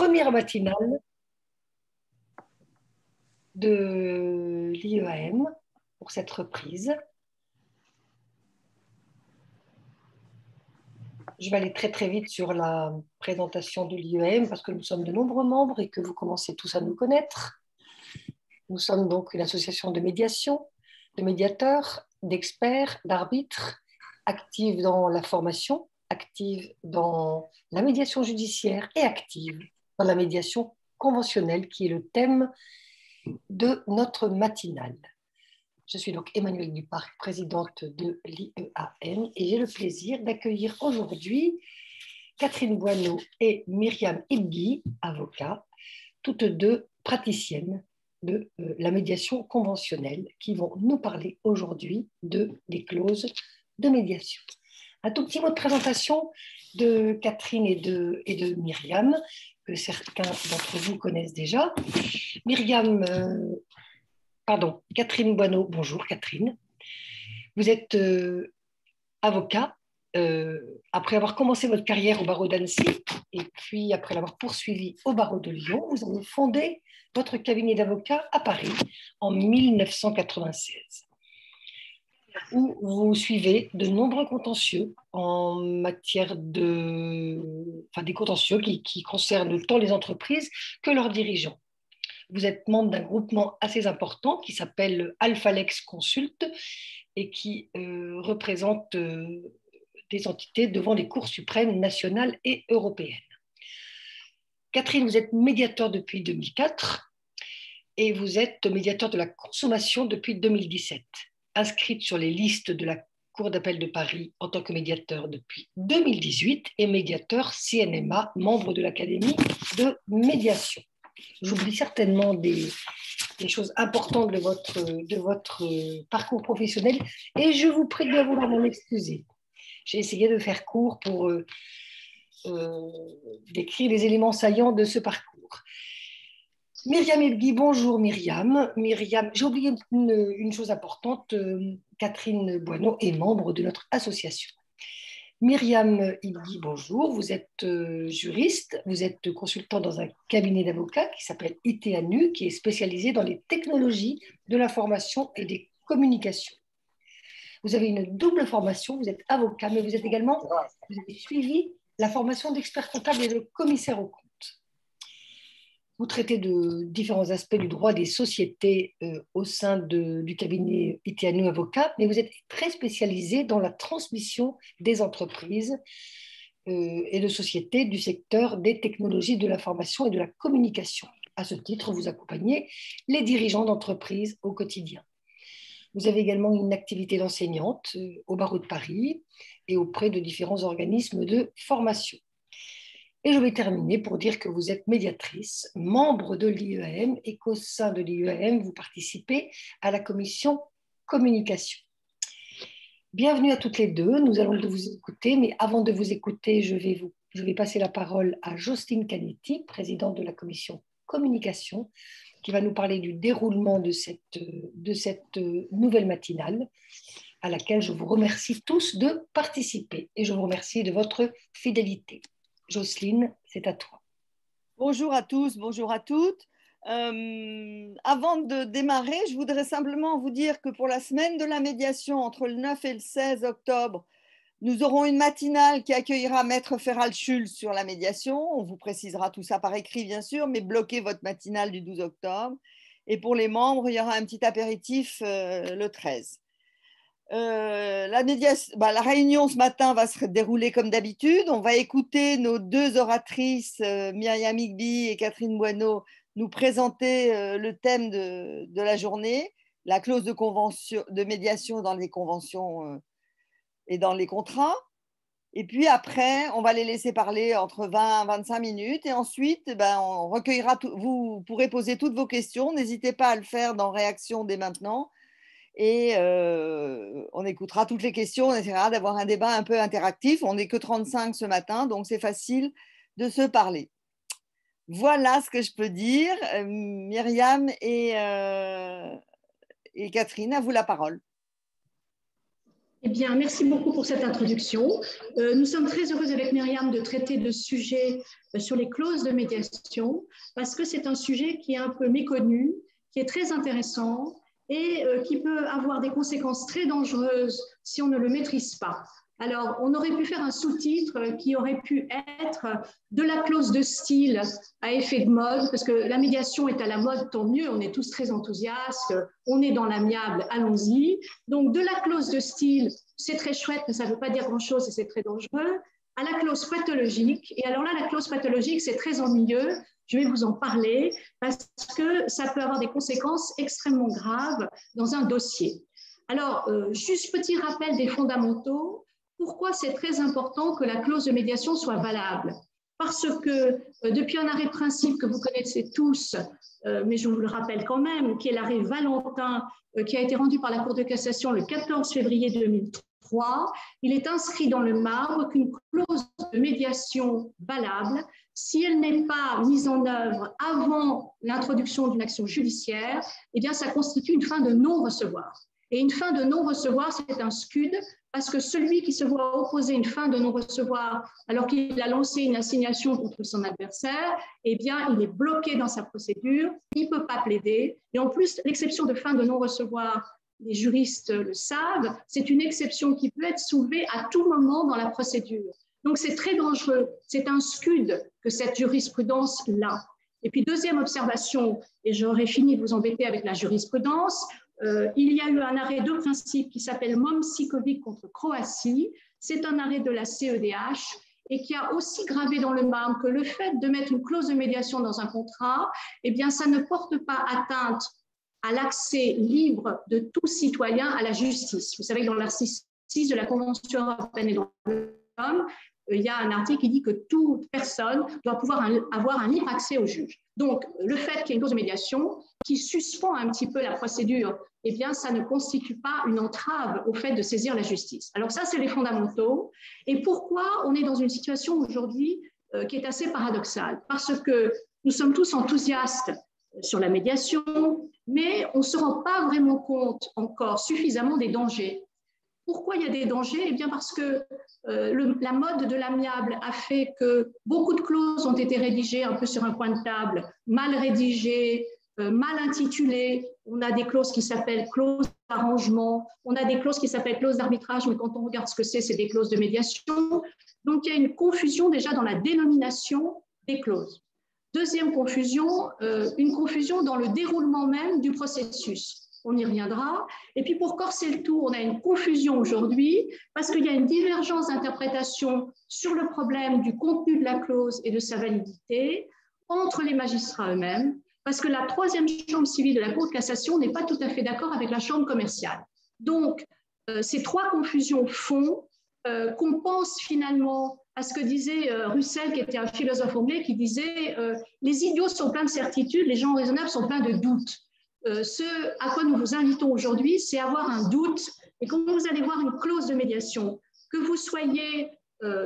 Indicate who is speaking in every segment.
Speaker 1: première matinale de l'IEAM pour cette reprise. Je vais aller très très vite sur la présentation de l'IEAM parce que nous sommes de nombreux membres et que vous commencez tous à nous connaître. Nous sommes donc une association de médiation, de médiateurs, d'experts, d'arbitres, active dans la formation, active dans la médiation judiciaire et active dans la médiation conventionnelle qui est le thème de notre matinale. Je suis donc Emmanuelle Duparc, présidente de l'IEAM et j'ai le plaisir d'accueillir aujourd'hui Catherine Boineau et Myriam Ibgui, avocats, toutes deux praticiennes de la médiation conventionnelle qui vont nous parler aujourd'hui des clauses de médiation. Un tout petit mot de présentation de Catherine et de Myriam, que certains d'entre vous connaissent déjà. Catherine Boineau, bonjour Catherine. Vous êtes avocat. Après avoir commencé votre carrière au barreau d'Annecy et puis après l'avoir poursuivi au barreau de Lyon, vous avez fondé votre cabinet d'avocat à Paris en 1996, où vous suivez de nombreux contentieux en matière des contentieux qui concernent tant les entreprises que leurs dirigeants. Vous êtes membre d'un groupement assez important qui s'appelle Alphalex Consult et qui représente des entités devant les cours suprêmes nationales et européennes. Catherine, vous êtes médiateur depuis 2004 et vous êtes médiateur de la consommation depuis 2017, inscrite sur les listes de la Cour d'appel de Paris en tant que médiateur depuis 2018 et médiateur CNMA, membre de l'Académie de médiation. J'oublie certainement des choses importantes de votre parcours professionnel et je vous prie de bien vouloir m'en excuser. J'ai essayé de faire court pour décrire les éléments saillants de ce parcours. Myriam Ibgui, bonjour Myriam. Myriam, j'ai oublié une chose importante. Catherine Boineau est membre de notre association. Myriam Ibgui, bonjour. Vous êtes juriste, vous êtes consultant dans un cabinet d'avocats qui s'appelle ITANU, qui est spécialisé dans les technologies de l'information et des communications. Vous avez une double formation, vous êtes avocat, mais vous avez suivi la formation d'expert comptable et de commissaire aux comptes. Vous traitez de différents aspects du droit des sociétés au sein du cabinet ITANU Avocat, mais vous êtes très spécialisé dans la transmission des entreprises et de sociétés du secteur des technologies de l'information et de la communication. À ce titre, vous accompagnez les dirigeants d'entreprises au quotidien. Vous avez également une activité d'enseignante au barreau de Paris et auprès de différents organismes de formation. Et je vais terminer pour dire que vous êtes médiatrice, membre de l'IEAM et qu'au sein de l'IEAM, vous participez à la commission communication. Bienvenue à toutes les deux, nous allons vous écouter, mais avant de vous écouter, je vais passer la parole à Jocelyne Canetti, présidente de la commission communication, qui va nous parler du déroulement de cette nouvelle matinale à laquelle je vous remercie tous de participer et je vous remercie de votre fidélité. Jocelyne, c'est à toi.
Speaker 2: Bonjour à tous, bonjour à toutes. Avant de démarrer, je voudrais simplement vous dire que pour la semaine de la médiation entre le 9 et le 16 octobre, nous aurons une matinale qui accueillera Maître Ferral Schulz sur la médiation. On vous précisera tout ça par écrit, bien sûr, mais bloquez votre matinale du 12 octobre. Et pour les membres, il y aura un petit apéritif le 13. La réunion ce matin va se dérouler comme d'habitude. On va écouter nos deux oratrices, Myriam Ibgui et Catherine Boineau, nous présenter le thème de la journée, la clause de médiation dans les conventions et dans les contrats. Et puis après, on va les laisser parler entre 20 et 25 minutes. Et ensuite, on recueillera vous pourrez poser toutes vos questions. N'hésitez pas à le faire dans Réaction dès maintenant. Et on écoutera toutes les questions. On essaiera d'avoir un débat un peu interactif. On n'est que 35 ce matin, donc c'est facile de se parler. Voilà ce que je peux dire. Myriam et Catherine, à vous la parole.
Speaker 3: Eh bien, merci beaucoup pour cette introduction. Nous sommes très heureux avec Myriam de traiter le sujet sur les clauses de médiation parce que c'est un sujet qui est un peu méconnu, qui est très intéressant et qui peut avoir des conséquences très dangereuses si on ne le maîtrise pas. Alors, on aurait pu faire un sous-titre qui aurait pu être de la clause de style à effet de mode, parce que la médiation est à la mode, tant mieux, on est tous très enthousiastes, on est dans l'amiable, allons-y. Donc, de la clause de style, c'est très chouette, mais ça ne veut pas dire grand-chose et c'est très dangereux, à la clause pathologique. Et alors là, la clause pathologique, c'est très ennuyeux, je vais vous en parler, parce que ça peut avoir des conséquences extrêmement graves dans un dossier. Alors, juste petit rappel des fondamentaux. Pourquoi c'est très important que la clause de médiation soit valable? Parce que depuis un arrêt de principe que vous connaissez tous, mais je vous le rappelle quand même, qui est l'arrêt Valentin, qui a été rendu par la Cour de cassation le 14 février 2003, il est inscrit dans le marbre qu'une clause de médiation valable, si elle n'est pas mise en œuvre avant l'introduction d'une action judiciaire, eh bien, ça constitue une fin de non-recevoir. Et une fin de non-recevoir, c'est un scud, parce que celui qui se voit opposer une fin de non-recevoir alors qu'il a lancé une assignation contre son adversaire, eh bien, il est bloqué dans sa procédure, il ne peut pas plaider. Et en plus, l'exception de fin de non-recevoir, les juristes le savent, c'est une exception qui peut être soulevée à tout moment dans la procédure. Donc, c'est très dangereux. C'est un scud que cette jurisprudence-là. Et puis, deuxième observation, et j'aurais fini de vous embêter avec la jurisprudence, il y a eu un arrêt de principe qui s'appelle Momčiković contre Croatie. C'est un arrêt de la CEDH et qui a aussi gravé dans le marbre que le fait de mettre une clause de médiation dans un contrat, eh bien, ça ne porte pas atteinte à l'accès libre de tout citoyen à la justice. Vous savez que dans l'article 6 de la Convention européenne des droits de l'homme, il y a un article qui dit que toute personne doit pouvoir avoir un libre accès au juge. Donc, le fait qu'il y ait une clause de médiation qui suspend un petit peu la procédure, eh bien, ça ne constitue pas une entrave au fait de saisir la justice. Alors ça, c'est les fondamentaux. Et pourquoi on est dans une situation aujourd'hui qui est assez paradoxale? Parce que nous sommes tous enthousiastes sur la médiation, mais on ne se rend pas vraiment compte encore suffisamment des dangers. Pourquoi il y a des dangers? Eh bien parce que la mode de l'amiable a fait que beaucoup de clauses ont été rédigées un peu sur un coin de table, mal rédigées, mal intitulées. On a des clauses qui s'appellent clauses d'arrangement, on a des clauses qui s'appellent clauses d'arbitrage, mais quand on regarde ce que c'est des clauses de médiation. Donc il y a une confusion déjà dans la dénomination des clauses. Deuxième confusion, une confusion dans le déroulement même du processus. On y reviendra. Et puis pour corser le tout, on a une confusion aujourd'hui parce qu'il y a une divergence d'interprétation sur le problème du contenu de la clause et de sa validité entre les magistrats eux-mêmes, parce que la troisième chambre civile de la Cour de cassation n'est pas tout à fait d'accord avec la chambre commerciale. Donc, ces trois confusions font qu'on pense finalement à ce que disait Russell, qui était un philosophe anglais, qui disait les idiots sont pleins de certitudes, les gens raisonnables sont pleins de doutes. Ce à quoi nous vous invitons aujourd'hui, c'est avoir un doute. Et quand vous allez voir une clause de médiation, que vous soyez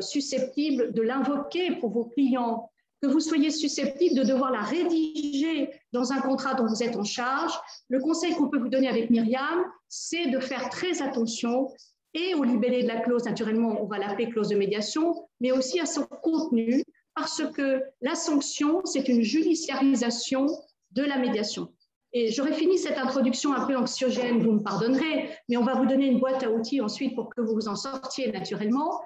Speaker 3: susceptible de l'invoquer pour vos clients, que vous soyez susceptible de devoir la rédiger dans un contrat dont vous êtes en charge, le conseil qu'on peut vous donner avec Myriam, c'est de faire très attention et au libellé de la clause, naturellement, on va l'appeler clause de médiation, mais aussi à son contenu, parce que la sanction, c'est une judiciarisation de la médiation. Et j'aurais fini cette introduction un peu anxiogène, vous me pardonnerez, mais on va vous donner une boîte à outils ensuite pour que vous vous en sortiez naturellement.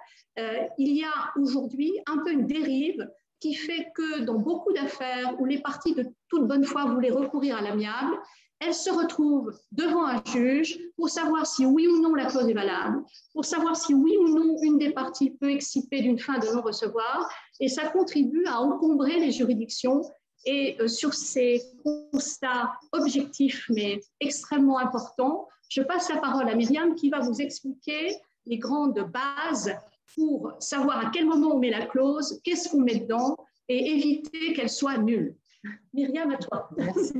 Speaker 3: Il y a aujourd'hui un peu une dérive qui fait que dans beaucoup d'affaires où les parties de toute bonne foi voulaient recourir à l'amiable, elles se retrouvent devant un juge pour savoir si oui ou non la clause est valable, pour savoir si oui ou non une des parties peut exciper d'une fin de non-recevoir, et ça contribue à encombrer les juridictions. Et sur ces constats objectifs mais extrêmement importants, je passe la parole à Myriam qui va vous expliquer les grandes bases pour savoir à quel moment on met la clause, qu'est-ce qu'on met dedans et éviter qu'elle soit nulle. Myriam, à toi.
Speaker 4: Merci.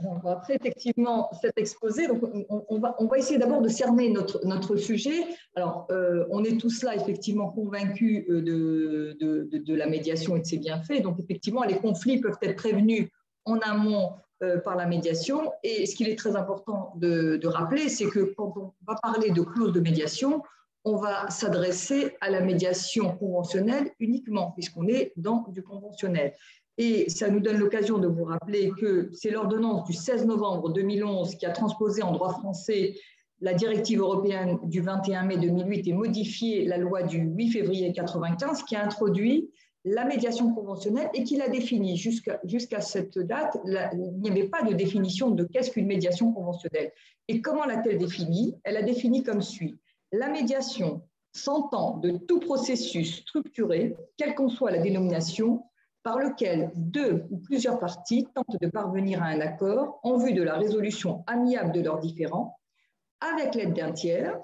Speaker 4: Alors, après effectivement cet exposé, donc on va essayer d'abord de cerner notre sujet. Alors, on est tous là effectivement convaincus de la médiation et de ses bienfaits. Donc, effectivement, les conflits peuvent être prévenus en amont par la médiation. Et ce qu'il est très important de rappeler, c'est que quand on va parler de clause de médiation, on va s'adresser à la médiation conventionnelle uniquement, puisqu'on est dans du conventionnel. Et ça nous donne l'occasion de vous rappeler que c'est l'ordonnance du 16 novembre 2011 qui a transposé en droit français la directive européenne du 21 mai 2008 et modifié la loi du 8 février 1995 qui a introduit la médiation conventionnelle et qui l'a définie. Jusqu'à cette date, il n'y avait pas de définition de qu'est-ce qu'une médiation conventionnelle. Et comment l'a-t-elle définie? Elle a défini comme suit. La médiation s'entend de tout processus structuré, quelle qu'en soit la dénomination, par lequel deux ou plusieurs parties tentent de parvenir à un accord en vue de la résolution amiable de leurs différends, avec l'aide d'un tiers,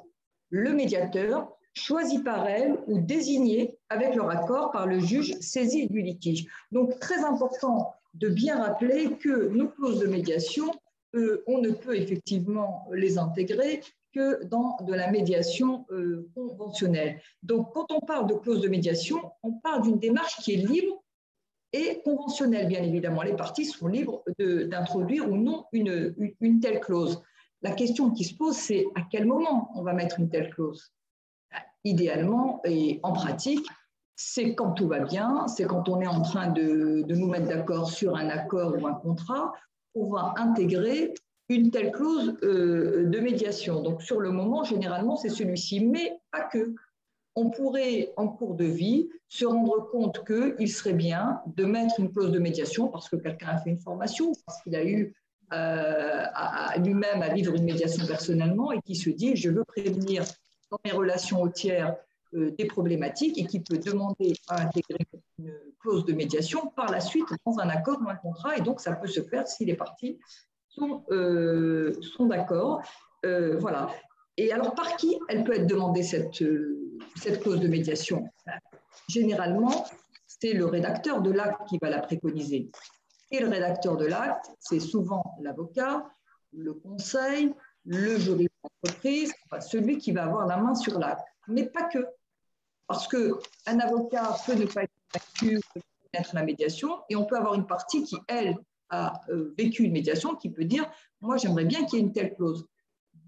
Speaker 4: le médiateur, choisi par elle ou désigné avec leur accord par le juge saisi du litige. Donc, très important de bien rappeler que nos clauses de médiation, on ne peut effectivement les intégrer que dans de la médiation conventionnelle. Donc, quand on parle de clause de médiation, on parle d'une démarche qui est libre et conventionnelle, bien évidemment. Les parties sont libres d'introduire ou non une telle clause. La question qui se pose, c'est à quel moment on va mettre une telle clause? Idéalement et en pratique, c'est quand tout va bien, c'est quand on est en train de nous mettre d'accord sur un accord ou un contrat, on va intégrer une telle clause de médiation. Donc, sur le moment, généralement, c'est celui-ci, mais pas que. On pourrait, en cours de vie, se rendre compte qu'il serait bien de mettre une clause de médiation parce que quelqu'un a fait une formation, parce qu'il a eu lui-même à vivre une médiation personnellement et qui se dit « je veux prévenir dans mes relations au tiers des problématiques » et qui peut demander à intégrer une clause de médiation par la suite dans un accord ou un contrat. Et donc, ça peut se faire si les parties sont d'accord. Voilà. Et alors, par qui elle peut être demandée, cette clause de médiation? Généralement, c'est le rédacteur de l'acte qui va la préconiser. Et le rédacteur de l'acte, c'est souvent l'avocat, le conseil, le juriste d'entreprise, enfin, celui qui va avoir la main sur l'acte. Mais pas que. Parce qu'un avocat peut ne pas être convaincu de connaître la médiation et on peut avoir une partie qui, elle, a vécu une médiation, qui peut dire « moi, j'aimerais bien qu'il y ait une telle clause ».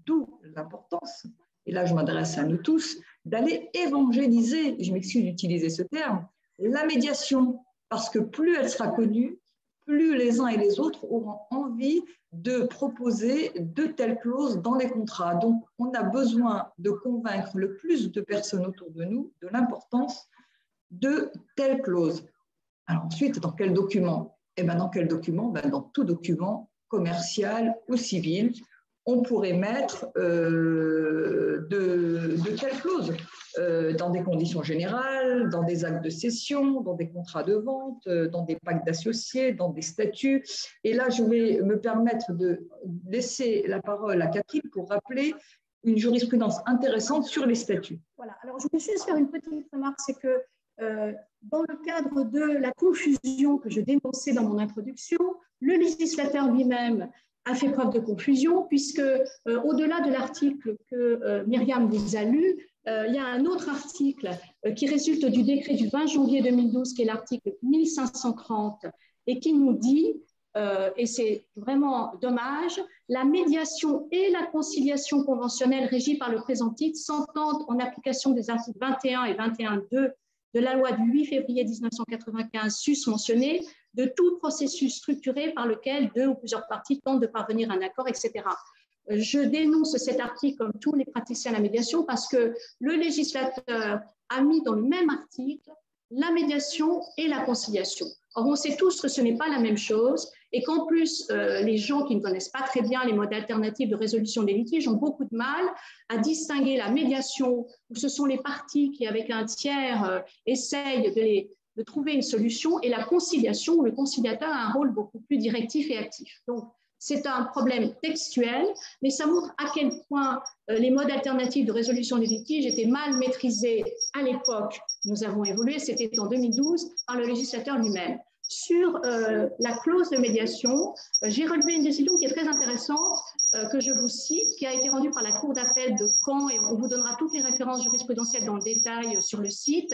Speaker 4: D'où l'importance, et là je m'adresse à nous tous, d'aller évangéliser, je m'excuse d'utiliser ce terme, la médiation, parce que plus elle sera connue, plus les uns et les autres auront envie de proposer de telles clauses dans les contrats. Donc on a besoin de convaincre le plus de personnes autour de nous de l'importance de telles clauses. Alors ensuite, dans quel document? Eh bien, dans quel document? Dans tout document commercial ou civil, on pourrait mettre de telles clauses dans des conditions générales, dans des actes de cession, dans des contrats de vente, dans des pactes d'associés, dans des statuts. Et là, je vais me permettre de laisser la parole à Catherine pour rappeler une jurisprudence intéressante sur les statuts.
Speaker 3: Voilà, alors je voulais juste faire une petite remarque, c'est que dans le cadre de la confusion que je dénonçais dans mon introduction, le législateur lui-même a fait preuve de confusion puisque au-delà de l'article que Myriam vous a lu, il y a un autre article qui résulte du décret du 20 janvier 2012 qui est l'article 1530 et qui nous dit, et c'est vraiment dommage, la médiation et la conciliation conventionnelle régie par le présent titre s'entendent en application des articles 21 et 21.2 de la loi du 8 février 1995 susmentionnée, de tout processus structuré par lequel deux ou plusieurs parties tentent de parvenir à un accord, etc. Je dénonce cet article comme tous les praticiens de la médiation parce que le législateur a mis dans le même article la médiation et la conciliation. Or, on sait tous que ce n'est pas la même chose et qu'en plus, les gens qui ne connaissent pas très bien les modes alternatifs de résolution des litiges ont beaucoup de mal à distinguer la médiation, où ce sont les parties qui, avec un tiers, essayent de trouver une solution, et la conciliation, où le conciliateur a un rôle beaucoup plus directif et actif. Donc, c'est un problème textuel, mais ça montre à quel point les modes alternatifs de résolution des litiges étaient mal maîtrisés à l'époque. Nous avons évolué, c'était en 2012, par le législateur lui-même. Sur la clause de médiation, j'ai relevé une décision qui est très intéressante, que je vous cite, qui a été rendue par la Cour d'appel de Caen, et on vous donnera toutes les références jurisprudentielles dans le détail sur le site.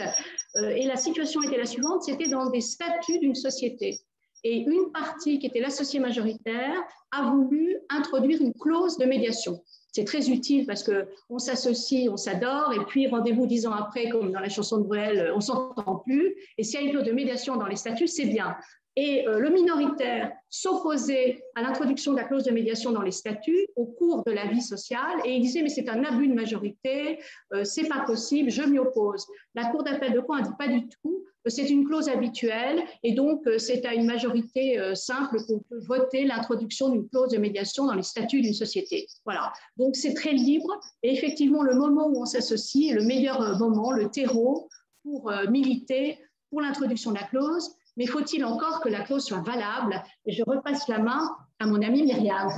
Speaker 3: Et la situation était la suivante, c'était dans des statuts d'une société. Et une partie qui était l'associé majoritaire a voulu introduire une clause de médiation. C'est très utile parce qu'on s'associe, on s'adore, et puis rendez-vous 10 ans après, comme dans la chanson de Bruel, on ne s'entend plus. Et s'il y a une clause de médiation dans les statuts, c'est bien. Et le minoritaire s'opposait à l'introduction de la clause de médiation dans les statuts au cours de la vie sociale, et il disait mais c'est un abus de majorité, c'est pas possible, je m'y oppose. La Cour d'appel de Caen a dit pas du tout, c'est une clause habituelle, et donc c'est à une majorité simple qu'on peut voter l'introduction d'une clause de médiation dans les statuts d'une société. Voilà, donc c'est très libre, et effectivement le moment où on s'associe est le meilleur moment, le terreau pour militer pour l'introduction de la clause. Mais faut-il encore que la clause soit valable? Et je repasse la main à mon amie Myriam.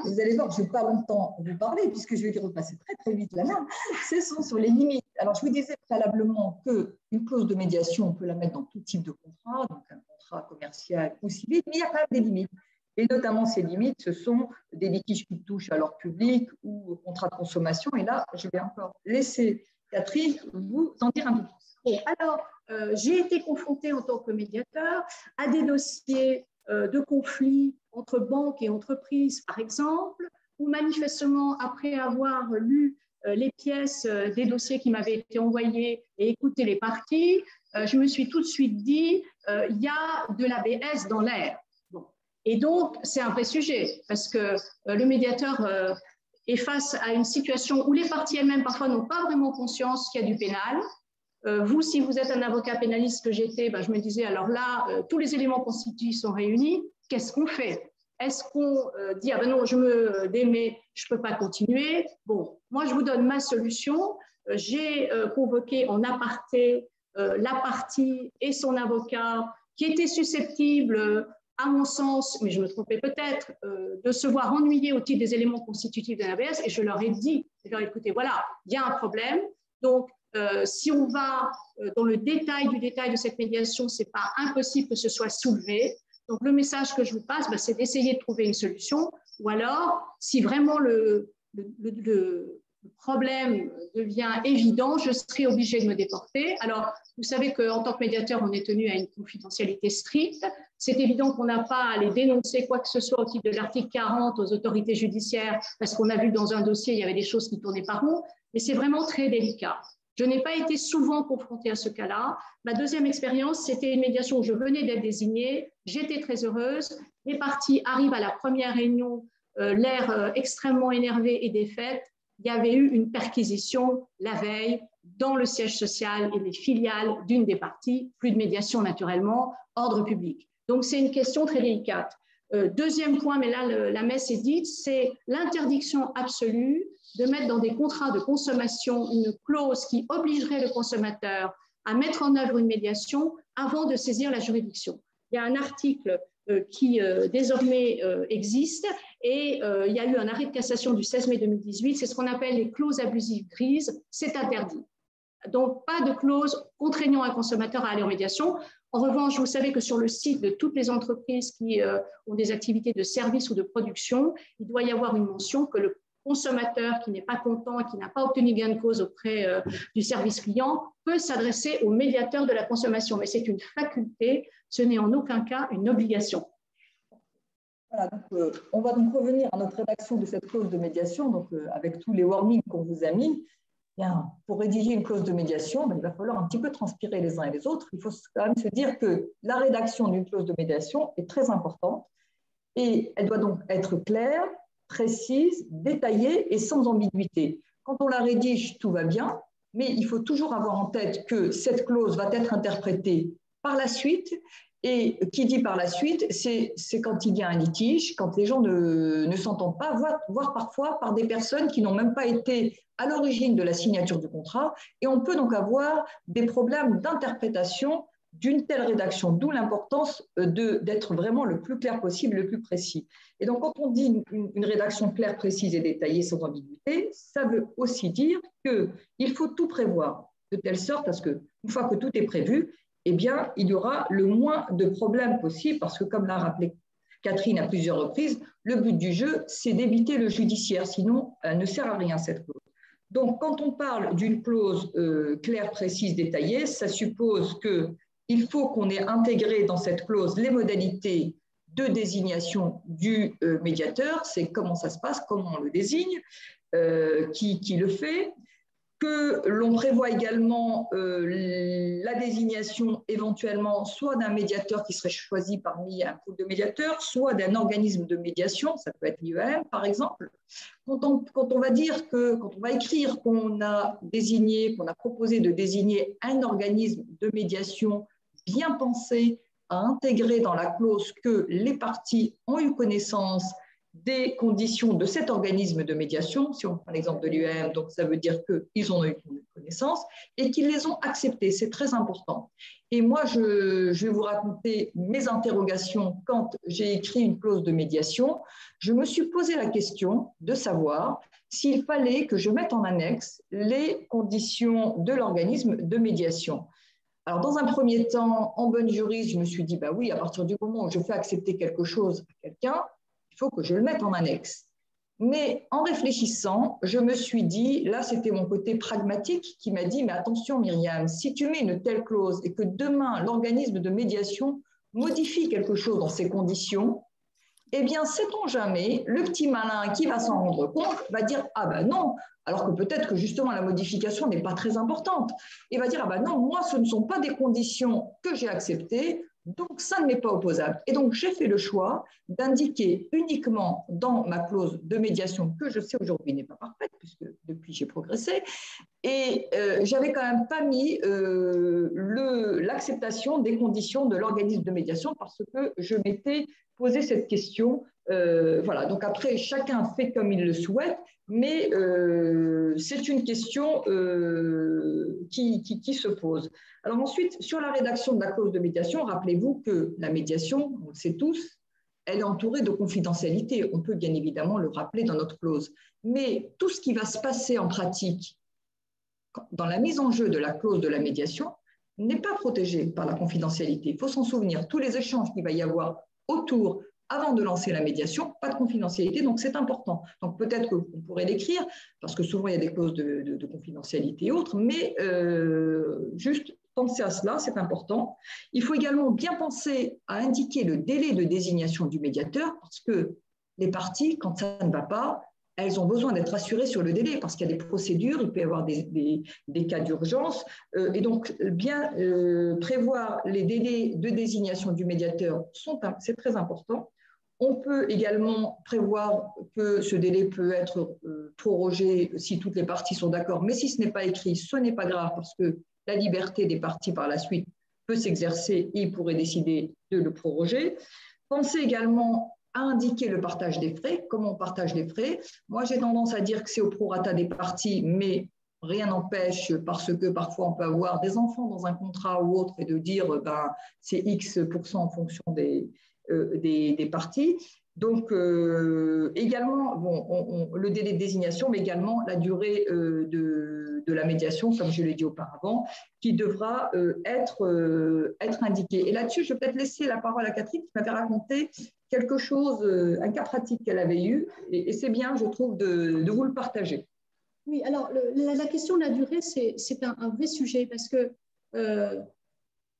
Speaker 4: Vous allez voir, je ne vais pas longtemps vous parler, puisque je vais lui repasser très très vite la main. Ce sont sur les limites. Alors, je vous disais préalablement qu'une clause de médiation, on peut la mettre dans tout type de contrat, donc un contrat commercial ou civil, mais il y a quand même des limites. Et notamment, ces limites, ce sont des litiges qui touchent à l'ordre public ou au contrat de consommation. Et là, je vais encore laisser Catherine vous en dire un peu plus.
Speaker 3: Bon, alors, j'ai été confrontée en tant que médiateur à des dossiers de conflits entre banques et entreprises, par exemple, où manifestement, après avoir lu les pièces des dossiers qui m'avaient été envoyés et écouté les parties, je me suis tout de suite dit, il y a de l'ABS dans l'air. Bon. Et donc, c'est un vrai sujet, parce que le médiateur est face à une situation où les parties elles-mêmes, parfois, n'ont pas vraiment conscience qu'il y a du pénal. Vous, si vous êtes un avocat pénaliste que j'étais, je me disais, alors là, tous les éléments constitutifs sont réunis, qu'est-ce qu'on fait? Est-ce qu'on dit, ah ben non, je me démets, je ne peux pas continuer? Bon, moi, je vous donne ma solution. J'ai convoqué en aparté la partie et son avocat qui était susceptible, à mon sens, mais je me trompais peut-être, de se voir ennuyé au titre des éléments constitutifs de l'ABS, et je leur ai dit, écoutez, voilà, il y a un problème, donc si on va dans le détail du détail de cette médiation, ce n'est pas impossible que ce soit soulevé. Donc, le message que je vous passe, c'est d'essayer de trouver une solution. Ou alors, si vraiment le problème devient évident, je serai obligée de me déporter. Alors, vous savez qu'en tant que médiateur, on est tenu à une confidentialité stricte. C'est évident qu'on n'a pas à aller dénoncer quoi que ce soit au titre de l'article 40 aux autorités judiciaires, parce qu'on a vu que dans un dossier, il y avait des choses qui tournaient par rond. Mais c'est vraiment très délicat. Je n'ai pas été souvent confrontée à ce cas-là. Ma deuxième expérience, c'était une médiation où je venais d'être désignée. J'étais très heureuse. Les parties arrivent à la première réunion, l'air extrêmement énervé et défaite. Il y avait eu une perquisition la veille dans le siège social et les filiales d'une des parties. Plus de médiation naturellement, ordre public. Donc, c'est une question très délicate. Deuxième point, mais là, la messe est dite, c'est l'interdiction absolue de mettre dans des contrats de consommation une clause qui obligerait le consommateur à mettre en œuvre une médiation avant de saisir la juridiction. Il y a un article qui désormais existe et il y a eu un arrêt de cassation du 16 mai 2018, c'est ce qu'on appelle les clauses abusives grises, c'est interdit. Donc, pas de clause contraignant un consommateur à aller en médiation. En revanche, vous savez que sur le site de toutes les entreprises qui ont des activités de service ou de production, il doit y avoir une mention que le consommateur qui n'est pas content et qui n'a pas obtenu gain de cause auprès du service client peut s'adresser au médiateur de la consommation. Mais c'est une faculté, ce n'est en aucun cas une obligation.
Speaker 4: Voilà, donc, on va donc revenir à notre rédaction de cette clause de médiation, donc, avec tous les warnings qu'on vous a mis. Bien, pour rédiger une clause de médiation, il va falloir un petit peu transpirer les uns et les autres. Il faut quand même se dire que la rédaction d'une clause de médiation est très importante et elle doit donc être claire, précise, détaillée et sans ambiguïté. Quand on la rédige, tout va bien, mais il faut toujours avoir en tête que cette clause va être interprétée par la suite. Et qui dit par la suite, c'est quand il y a un litige, quand les gens ne s'entendent pas, voire parfois par des personnes qui n'ont même pas été à l'origine de la signature du contrat. Et on peut donc avoir des problèmes d'interprétation d'une telle rédaction, d'où l'importance d'être vraiment le plus clair possible, le plus précis. Et donc, quand on dit une rédaction claire, précise et détaillée sans ambiguïté, ça veut aussi dire qu'il faut tout prévoir de telle sorte à ce qu'une fois que tout est prévu, eh bien, il y aura le moins de problèmes possible parce que, comme l'a rappelé Catherine à plusieurs reprises, le but du jeu, c'est d'éviter le judiciaire, sinon, elle ne sert à rien, cette clause. Donc, quand on parle d'une clause claire, précise, détaillée, ça suppose que il faut qu'on ait intégré dans cette clause les modalités de désignation du médiateur, c'est comment ça se passe, comment on le désigne, qui le fait, que l'on prévoit également la désignation éventuellement soit d'un médiateur qui serait choisi parmi un pool de médiateurs, soit d'un organisme de médiation, ça peut être l'IEM par exemple. Quand on va dire quand on va écrire qu'on a désigné, qu'on a proposé de désigner un organisme de médiation bien pensé à intégrer dans la clause que les parties ont eu connaissance des conditions de cet organisme de médiation, si on prend l'exemple de l'UEM, donc ça veut dire qu'ils en ont eu connaissance et qu'ils les ont acceptés, c'est très important. Et moi, je vais vous raconter mes interrogations quand j'ai écrit une clause de médiation. Je me suis posé la question de savoir s'il fallait que je mette en annexe les conditions de l'organisme de médiation. Alors, dans un premier temps, en bonne juriste, je me suis dit, bah oui, à partir du moment où je fais accepter quelque chose à quelqu'un, il faut que je le mette en annexe. Mais en réfléchissant, je me suis dit, là, c'était mon côté pragmatique qui m'a dit, mais attention Myriam, si tu mets une telle clause et que demain, l'organisme de médiation modifie quelque chose dans ces conditions, eh bien, sait-on jamais, le petit malin qui va s'en rendre compte va dire, ah ben non, alors que peut-être que justement la modification n'est pas très importante. Il va dire, ah ben non, moi, ce ne sont pas des conditions que j'ai acceptées, donc ça ne m'est pas opposable. Et donc, j'ai fait le choix d'indiquer uniquement dans ma clause de médiation, que je sais aujourd'hui n'est pas parfaite, puisque depuis j'ai progressé, et j'avais quand même pas mis l'acceptation des conditions de l'organisme de médiation parce que je m'étais posé cette question. Voilà, donc après, chacun fait comme il le souhaite, mais c'est une question qui se pose. Alors ensuite, sur la rédaction de la clause de médiation, rappelez-vous que la médiation, on le sait tous, elle est entourée de confidentialité. On peut bien évidemment le rappeler dans notre clause. Mais tout ce qui va se passer en pratique dans la mise en jeu de la clause de la médiation n'est pas protégé par la confidentialité. Il faut s'en souvenir, tous les échanges qu'il va y avoir autour, avant de lancer la médiation, pas de confidentialité, donc c'est important. Donc peut-être qu'on pourrait l'écrire, parce que souvent il y a des clauses de confidentialité et autres, mais juste penser à cela, c'est important. Il faut également bien penser à indiquer le délai de désignation du médiateur, parce que les parties, quand ça ne va pas, elles ont besoin d'être assurées sur le délai parce qu'il y a des procédures, il peut y avoir des cas d'urgence. Et donc, bien prévoir les délais de désignation du médiateur, c'est très important. On peut également prévoir que ce délai peut être prorogé si toutes les parties sont d'accord. Mais si ce n'est pas écrit, ce n'est pas grave parce que la liberté des parties par la suite peut s'exercer et ils pourraient décider de le proroger. Pensez également à indiquer le partage des frais, comment on partage les frais. Moi, j'ai tendance à dire que c'est au prorata des parties, mais rien n'empêche, parce que parfois on peut avoir des enfants dans un contrat ou autre, et de dire c'est X% en fonction des parties. Donc, également, le délai de désignation, mais également la durée de la médiation, comme je l'ai dit auparavant, qui devra être indiquée. Et là-dessus, je vais peut-être laisser la parole à Catherine, qui m'avait raconté quelque chose, un cas pratique qu'elle avait eu, et c'est bien, je trouve, de vous le partager.
Speaker 3: Oui, alors la question de la durée, c'est un vrai sujet, parce que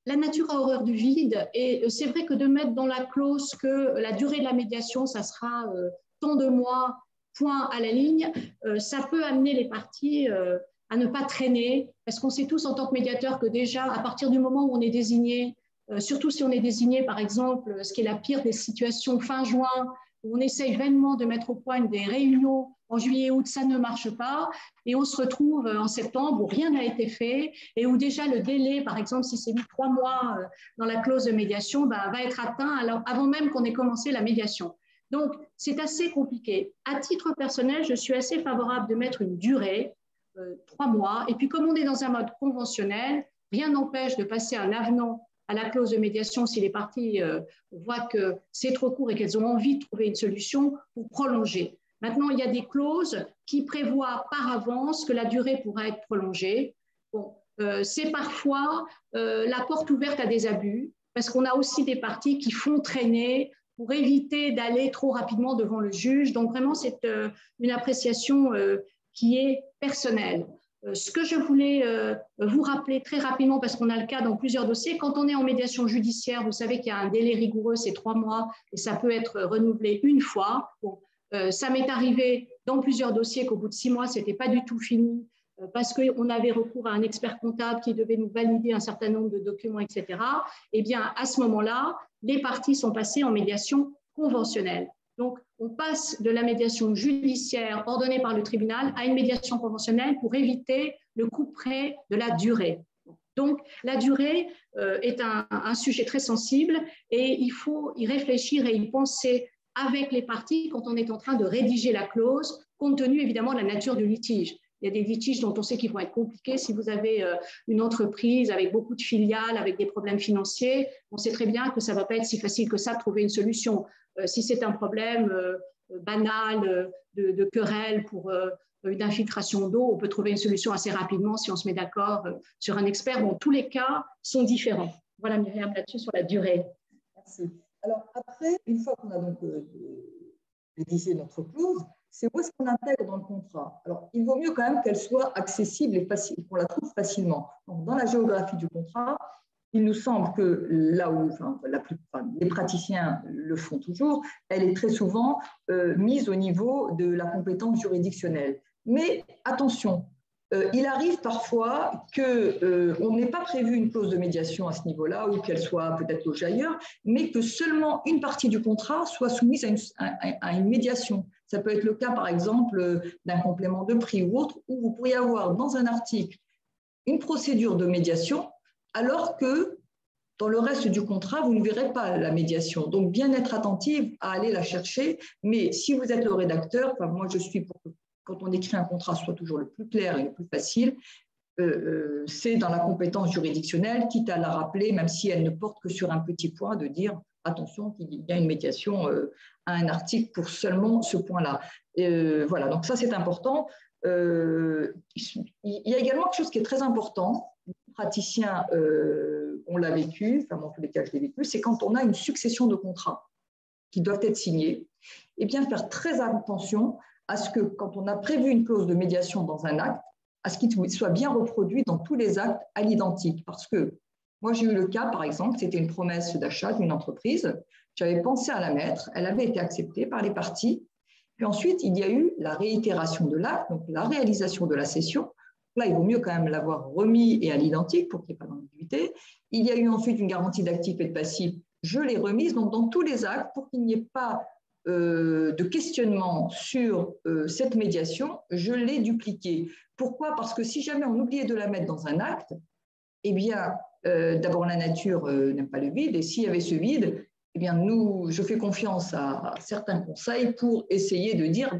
Speaker 3: la nature a horreur du vide, et c'est vrai que de mettre dans la clause que la durée de la médiation, ça sera tant de mois, point à la ligne, ça peut amener les parties à ne pas traîner, parce qu'on sait tous en tant que médiateur que déjà, à partir du moment où on est désigné, surtout si on est désigné, par exemple, ce qui est la pire des situations fin juin, où on essaye vainement de mettre au point des réunions en juillet et août, ça ne marche pas, et on se retrouve en septembre où rien n'a été fait, et où déjà le délai, par exemple, si c'est mis 3 mois dans la clause de médiation, va être atteint avant même qu'on ait commencé la médiation. Donc, c'est assez compliqué. À titre personnel, je suis assez favorable de mettre une durée, 3 mois, et puis comme on est dans un mode conventionnel, rien n'empêche de passer un avenant à la clause de médiation si les parties voient que c'est trop court et qu'elles ont envie de trouver une solution pour prolonger. Maintenant, il y a des clauses qui prévoient par avance que la durée pourra être prolongée. Bon, c'est parfois la porte ouverte à des abus, parce qu'on a aussi des parties qui font traîner pour éviter d'aller trop rapidement devant le juge. Donc vraiment, c'est une appréciation qui est personnelle. Ce que je voulais vous rappeler très rapidement, parce qu'on a le cas dans plusieurs dossiers, quand on est en médiation judiciaire, vous savez qu'il y a un délai rigoureux, c'est 3 mois, et ça peut être renouvelé une fois. Bon, ça m'est arrivé dans plusieurs dossiers qu'au bout de 6 mois, ce n'était pas du tout fini, parce qu'on avait recours à un expert comptable qui devait nous valider un certain nombre de documents, etc. Eh bien, à ce moment-là, les parties sont passées en médiation conventionnelle. Donc, on passe de la médiation judiciaire ordonnée par le tribunal à une médiation conventionnelle pour éviter le couperet de la durée. Donc, la durée est un sujet très sensible et il faut y réfléchir et y penser avec les parties quand on est en train de rédiger la clause, compte tenu évidemment de la nature du litige. Il y a des litiges dont on sait qu'ils vont être compliqués. Si vous avez une entreprise avec beaucoup de filiales, avec des problèmes financiers, on sait très bien que ça ne va pas être si facile que ça de trouver une solution. Si c'est un problème banal de querelle pour une infiltration d'eau, on peut trouver une solution assez rapidement si on se met d'accord sur un expert. Bon, tous les cas sont différents. Voilà, Myriam, là-dessus sur la durée.
Speaker 4: Merci. Alors après, une fois qu'on a donc rédigé notre clause, c'est où est-ce qu'on intègre dans le contrat. Alors, il vaut mieux quand même qu'elle soit accessible et facile, qu'on la trouve facilement. Donc, dans la géographie du contrat, il nous semble que là où les praticiens le font toujours, elle est très souvent mise au niveau de la compétence juridictionnelle. Mais attention, il arrive parfois qu'on n'ait pas prévu une clause de médiation à ce niveau-là, ou qu'elle soit peut-être logée ailleurs, mais que seulement une partie du contrat soit soumise à une médiation. Ça peut être le cas, par exemple, d'un complément de prix ou autre, où vous pourriez avoir dans un article une procédure de médiation, alors que dans le reste du contrat, vous ne verrez pas la médiation. Donc, bien être attentive à aller la chercher. Mais si vous êtes le rédacteur, enfin, moi je suis pour que quand on écrit un contrat, soit toujours le plus clair et le plus facile, c'est dans la compétence juridictionnelle, quitte à la rappeler, même si elle ne porte que sur un petit point, de dire attention qu'il y a une médiation à un article pour seulement ce point-là. Voilà, donc ça c'est important. Il y a également quelque chose qui est très important. Les praticiens, on l'a vécu, enfin dans tous les cas je l'ai vécu, c'est quand on a une succession de contrats qui doivent être signés, et bien faire très attention à ce que quand on a prévu une clause de médiation dans un acte, à ce qu'il soit bien reproduit dans tous les actes à l'identique. Parce que moi, j'ai eu le cas, par exemple, c'était une promesse d'achat d'une entreprise, j'avais pensé à la mettre, elle avait été acceptée par les parties, puis ensuite, il y a eu la réitération de l'acte, donc la réalisation de la cession. Là, il vaut mieux quand même l'avoir remis et à l'identique pour qu'il n'y ait pas d'ambiguïté. Il y a eu ensuite une garantie d'actifs et de passifs, je l'ai remise, donc dans tous les actes, pour qu'il n'y ait pas de questionnement sur cette médiation, je l'ai dupliquée. Pourquoi? Parce que si jamais on oubliait de la mettre dans un acte, eh bien, d'abord la nature n'aime pas le vide, et s'il y avait ce vide, eh bien, je fais confiance à certains conseils pour essayer de dire,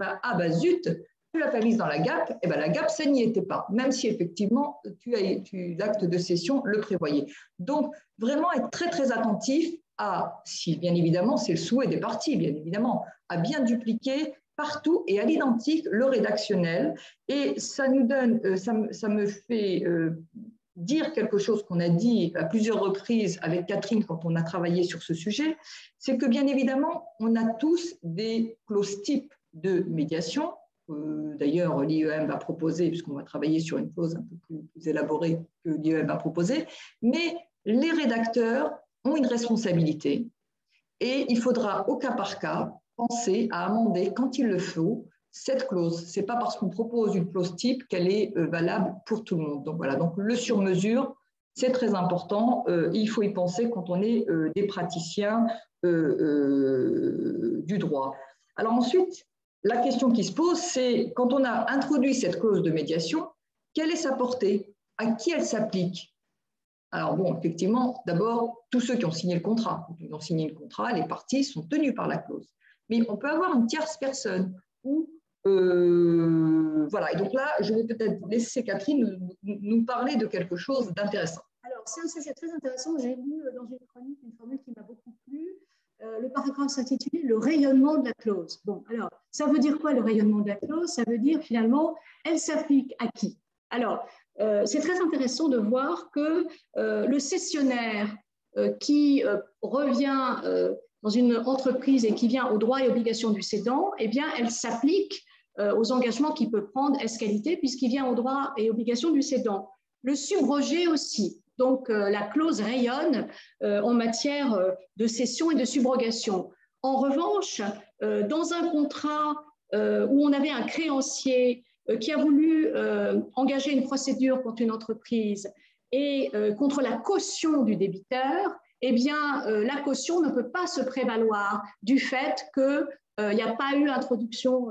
Speaker 4: zut, tu l'as pas mise dans la GAP, et la GAP, ça n'y était pas, même si effectivement, l'acte de cession le prévoyait. Donc, vraiment être très, très attentif si bien évidemment, c'est le souhait des parties, bien évidemment, à bien dupliquer partout et à l'identique le rédactionnel. Et ça nous donne, ça me fait dire quelque chose qu'on a dit à plusieurs reprises avec Catherine quand on a travaillé sur ce sujet, c'est que bien évidemment, on a tous des clauses types de médiation. D'ailleurs, l'IEM va proposer, puisqu'on va travailler sur une clause un peu plus élaborée que l'IEM a proposée, mais les rédacteurs ont une responsabilité et il faudra au cas par cas penser à amender quand il le faut cette clause. Ce n'est pas parce qu'on propose une clause type qu'elle est valable pour tout le monde. Donc voilà, donc le sur-mesure, c'est très important. Il faut y penser quand on est des praticiens du droit. Alors ensuite, la question qui se pose, c'est quand on a introduit cette clause de médiation, quelle est sa portée? À qui elle s'applique? Alors bon, effectivement, d'abord, tous ceux qui ont signé le contrat. Quand ils ont signé le contrat, les parties sont tenues par la clause. Mais on peut avoir une tierce personne. Voilà. Et donc là, je vais peut-être laisser Catherine nous parler de quelque chose d'intéressant.
Speaker 3: Alors, c'est un sujet très intéressant. J'ai lu dans une chronique une formule qui m'a beaucoup plu. Le paragraphe s'intitulait « Le rayonnement de la clause ». Bon, alors, ça veut dire quoi le rayonnement de la clause? Ça veut dire finalement, elle s'applique à qui? Alors, c'est très intéressant de voir que le cessionnaire qui revient dans une entreprise et qui vient aux droits et obligations du cédant, eh bien, elle s'applique aux engagements qu'il peut prendre ès-qualité, puisqu'il vient aux droits et obligations du cédant. Le subroger aussi. Donc, la clause rayonne en matière de cession et de subrogation. En revanche, dans un contrat où on avait un créancier qui a voulu engager une procédure contre une entreprise et contre la caution du débiteur, eh bien, la caution ne peut pas se prévaloir du fait qu'il n'y a pas eu introduction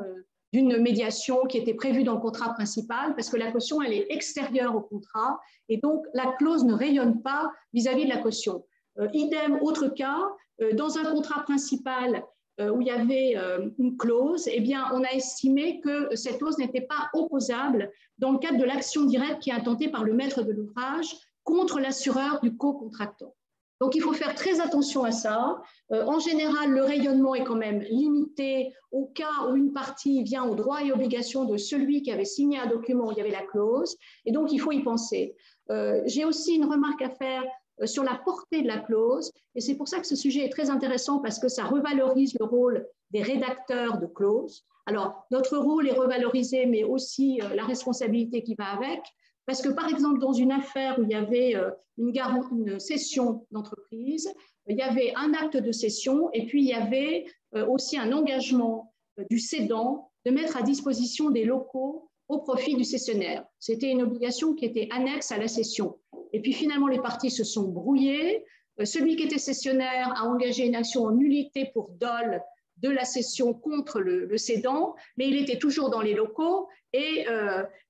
Speaker 3: d'une médiation qui était prévue dans le contrat principal, parce que la caution, elle est extérieure au contrat, et donc la clause ne rayonne pas vis-à-vis de la caution. Idem, autre cas, dans un contrat principal où il y avait une clause, eh bien, on a estimé que cette clause n'était pas opposable dans le cadre de l'action directe qui est intentée par le maître de l'ouvrage contre l'assureur du co-contractant. Donc, il faut faire très attention à ça. En général, le rayonnement est quand même limité au cas où une partie vient aux droits et obligations de celui qui avait signé un document où il y avait la clause, et donc il faut y penser. J'ai aussi une remarque à faire sur la portée de la clause, et c'est pour ça que ce sujet est très intéressant parce que ça revalorise le rôle des rédacteurs de clauses. Alors, notre rôle est revalorisé, mais aussi la responsabilité qui va avec. Parce que, par exemple, dans une affaire où il y avait une cession d'entreprise, il y avait un acte de cession et puis il y avait aussi un engagement du cédant de mettre à disposition des locaux au profit du cessionnaire. C'était une obligation qui était annexe à la cession. Et puis finalement, les parties se sont brouillées. Celui qui était cessionnaire a engagé une action en nullité pour dol de la cession contre le cédant, mais il était toujours dans les locaux et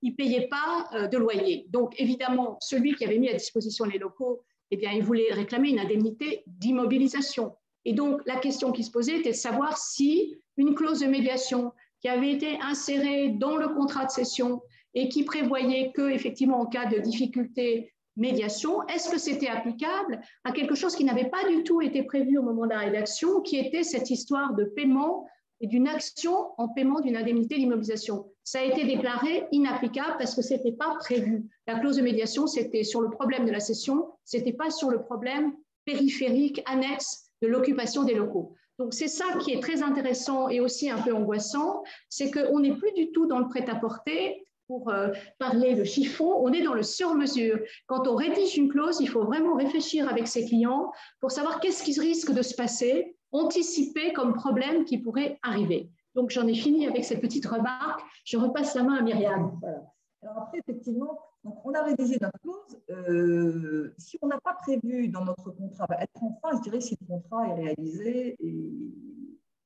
Speaker 3: il ne payait pas de loyer. Donc, évidemment, celui qui avait mis à disposition les locaux, eh bien, il voulait réclamer une indemnité d'immobilisation. Et donc, la question qui se posait était de savoir si une clause de médiation qui avait été insérée dans le contrat de cession et qui prévoyait que, effectivement, en cas de difficulté, médiation, est-ce que c'était applicable à quelque chose qui n'avait pas du tout été prévu au moment de la rédaction, qui était cette histoire de paiement et d'une action en paiement d'une indemnité d'immobilisation. Ça a été déclaré inapplicable parce que ce n'était pas prévu. La clause de médiation, c'était sur le problème de la cession, ce n'était pas sur le problème périphérique annexe de l'occupation des locaux. Donc, c'est ça qui est très intéressant et aussi un peu angoissant, c'est qu'on n'est plus du tout dans le prêt-à-porter. Pour parler de chiffon, on est dans le sur-mesure. Quand on rédige une clause, il faut vraiment réfléchir avec ses clients pour savoir qu'est-ce qui risque de se passer, anticiper comme problème qui pourrait arriver. Donc, j'en ai fini avec cette petite remarque. Je repasse la main à Myriam.
Speaker 4: Voilà. Alors après, effectivement, donc on a rédigé notre clause. Si on n'a pas prévu dans notre contrat, être en fin, je dirais, si le contrat est réalisé. Et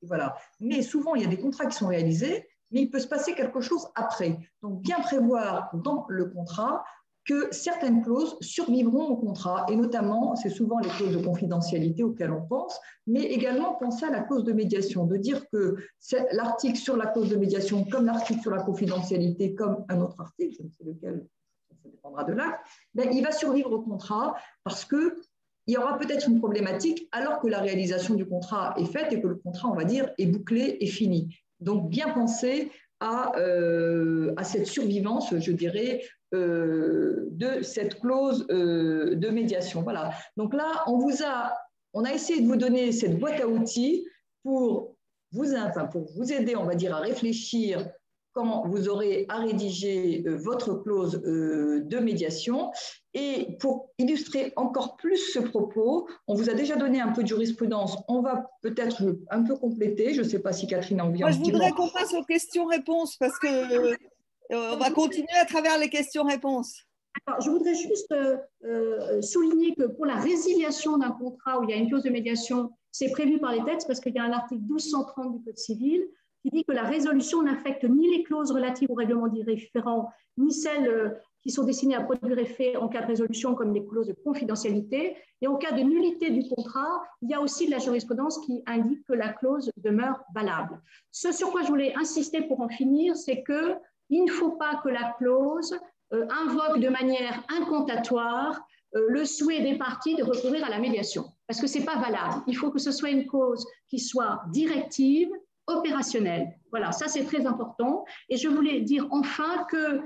Speaker 4: voilà. Mais souvent, il y a des contrats qui sont réalisés, mais il peut se passer quelque chose après. Donc, bien prévoir dans le contrat que certaines clauses survivront au contrat, et notamment, c'est souvent les clauses de confidentialité auxquelles on pense, mais également penser à la clause de médiation, de dire que l'article sur la clause de médiation, comme l'article sur la confidentialité, comme un autre article, je ne sais lequel, ça dépendra de l'acte, ben, il va survivre au contrat parce qu'il y aura peut-être une problématique alors que la réalisation du contrat est faite et que le contrat, on va dire, est bouclé et fini. Donc, bien penser à cette survivance, je dirais, de cette clause de médiation. Voilà. Donc là, on a essayé de vous donner cette boîte à outils pour vous aider, on va dire, à réfléchir quand vous aurez à rédiger votre clause de médiation. Et pour illustrer encore plus ce propos, on vous a déjà donné un peu de jurisprudence. On va peut-être un peu compléter. Je ne sais pas si Catherine a envie.
Speaker 2: Moi, je voudrais qu'on passe aux questions-réponses parce que on va continuer à travers les questions-réponses.
Speaker 3: Alors, je voudrais juste souligner que pour la résiliation d'un contrat où il y a une clause de médiation, c'est prévu par les textes parce qu'il y a un article 1230 du Code civil qui dit que la résolution n'affecte ni les clauses relatives au règlement différent, ni celles qui sont destinées à produire effet en cas de résolution, comme les clauses de confidentialité. Et en cas de nullité du contrat, il y a aussi de la jurisprudence qui indique que la clause demeure valable. Ce sur quoi je voulais insister pour en finir, c'est qu'il ne faut pas que la clause invoque de manière incantatoire le souhait des parties de recourir à la médiation, parce que ce n'est pas valable. Il faut que ce soit une clause qui soit directive, opérationnelle. Voilà, ça c'est très important. Et je voulais dire enfin que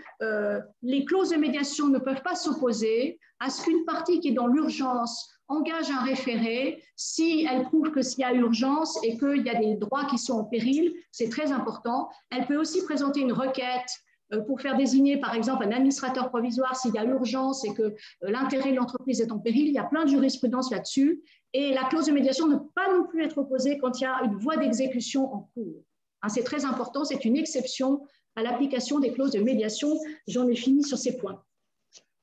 Speaker 3: les clauses de médiation ne peuvent pas s'opposer à ce qu'une partie qui est dans l'urgence engage un référé si elle prouve que s'il y a urgence et qu'il y a des droits qui sont en péril. C'est très important. Elle peut aussi présenter une requête pour faire désigner, par exemple, un administrateur provisoire s'il y a urgence et que l'intérêt de l'entreprise est en péril. Il y a plein de jurisprudence là-dessus. Et la clause de médiation ne peut pas non plus être opposée quand il y a une voie d'exécution en cours. Hein, c'est très important, c'est une exception à l'application des clauses de médiation. J'en ai fini sur ces points.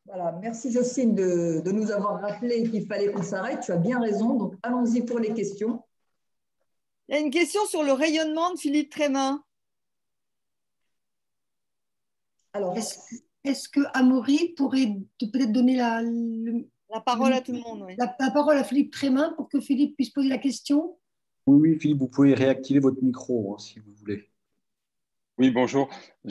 Speaker 4: Voilà, merci Jocelyne de nous avoir rappelé qu'il fallait qu'on s'arrête. Tu as bien raison, donc allons-y pour les questions.
Speaker 2: Il y a une question sur le rayonnement de Philippe Trémin.
Speaker 4: Alors,
Speaker 1: est-ce que Amaury pourrait peut-être donner la
Speaker 2: parole à tout le monde, oui.
Speaker 1: La parole à Philippe Trémin pour que Philippe puisse poser la question?
Speaker 5: Oui, Philippe, vous pouvez réactiver votre micro, hein, si vous voulez.
Speaker 6: Oui, bonjour.